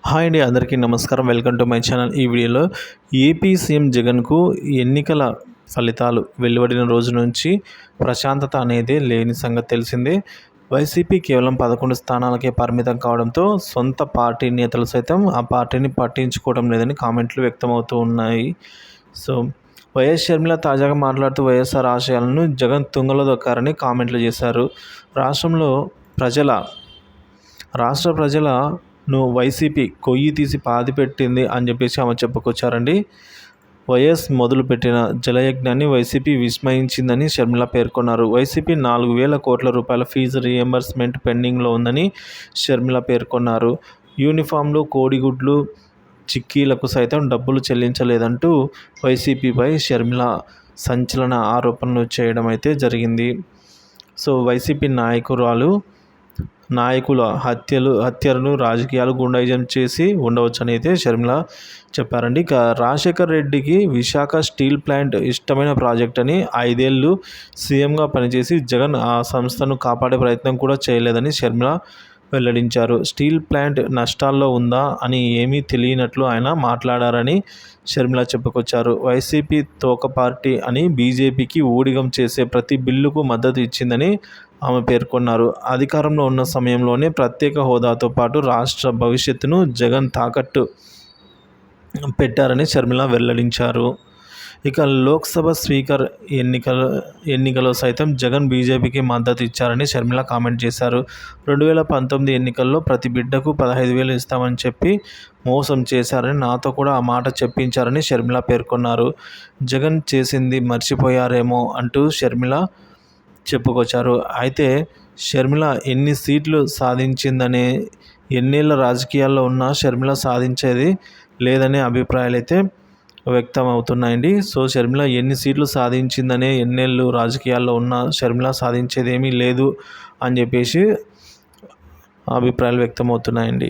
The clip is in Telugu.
హాయ్ అండి, అందరికీ నమస్కారం. Welcome to my channel. ఈ వీడియోలో ఏపీ సీఎం జగన్కు ఎన్నికల ఫలితాలు వెలువడిన రోజు నుంచి ప్రశాంతత అనేది లేని సంగతి తెలిసిందే. వైసీపీ కేవలం 11 స్థానాలకే పరిమితం కావడంతో సొంత పార్టీ నేతలు సైతం ఆ పార్టీని పట్టించుకోవడం లేదని కామెంట్లు వ్యక్తమవుతూ ఉన్నాయి. సో వైఎస్ షర్మిల తాజాగా మాట్లాడుతూ వైఎస్ఆర్ ఆశయాలను జగన్ తుంగలో దొక్కారని కామెంట్లు చేశారు. రాష్ట్ర ప్రజలను వైసీపీ కొయ్యి తీసి పాతి పెట్టింది అని చెప్పేసి ఆమె చెప్పుకొచ్చారండి. వైఎస్ మొదలుపెట్టిన జలయజ్ఞాన్ని వైసీపీ విస్మయించిందని షర్మిల పేర్కొన్నారు. వైసీపీ 4,000 కోట్ల రూపాయల ఫీజు రీఎంబర్స్మెంట్ పెండింగ్లో ఉందని షర్మిల పేర్కొన్నారు. యూనిఫామ్లు, కోడిగుడ్లు, చిక్కీలకు సైతం డబ్బులు చెల్లించలేదంటూ వైసీపీపై షర్మిల సంచలన ఆరోపణలు చేయడం అయితే జరిగింది. సో వైసీపీ నాయకుల హత్యలను రాజకీయాలు గుండాయిజం చేసి ఉండవచ్చని అయితే షర్మిల చెప్పారండి. ఇక రాజశేఖర్ రెడ్డికి విశాఖ స్టీల్ ప్లాంట్ ఇష్టమైన ప్రాజెక్ట్ అని 5 ఏళ్ళు సీఎంగా పనిచేసి జగన్ ఆ సంస్థను కాపాడే ప్రయత్నం కూడా చేయలేదని షర్మిల వెల్లడించారు. స్టీల్ ప్లాంట్ నష్టాల్లో ఉందా అని ఏమీ తెలియనట్లు ఆయన మాట్లాడారని షర్మిల చెప్పుకొచ్చారు. వైసీపీ తోక పార్టీ అని బీజేపీకి ఊడిగం చేసే ప్రతి బిల్లుకు మద్దతు ఇచ్చిందని ఆమె పేర్కొన్నారు. అధికారంలో ఉన్న సమయంలోనే ప్రత్యేక హోదాతో పాటు రాష్ట్ర భవిష్యత్తును జగన్ తాకట్టు పెట్టారని షర్మిల వెల్లడించారు. ఇక లోక్సభ స్పీకర్ ఎన్నికలో సైతం జగన్ బీజేపీకి మద్దతు ఇచ్చారని షర్మిల కామెంట్ చేశారు. 2019 ఎన్నికల్లో ప్రతి బిడ్డకు 15,000 ఇస్తామని చెప్పి మోసం చేశారని నాతో కూడా ఆ మాట చెప్పించారని షర్మిల పేర్కొన్నారు. జగన్ చేసింది మర్చిపోయారేమో అంటూ షర్మిల చెప్పుకొచ్చారు. అయితే షర్మిల ఎన్ని సీట్లు సాధించిందనే ఎన్నేళ్ల రాజకీయాల్లో ఉన్నా షర్మిల సాధించేది లేదనే అభిప్రాయాలు అయితే వ్యక్తం అవుతున్నాయండి. సో షర్మిల ఎన్ని సీట్లు సాధించిందనే ఎన్నేళ్ళు రాజకీయాల్లో ఉన్నా షర్మిల సాధించేది ఏమీ లేదు అని చెప్పేసి అభిప్రాయాలు వ్యక్తమవుతున్నాయండి.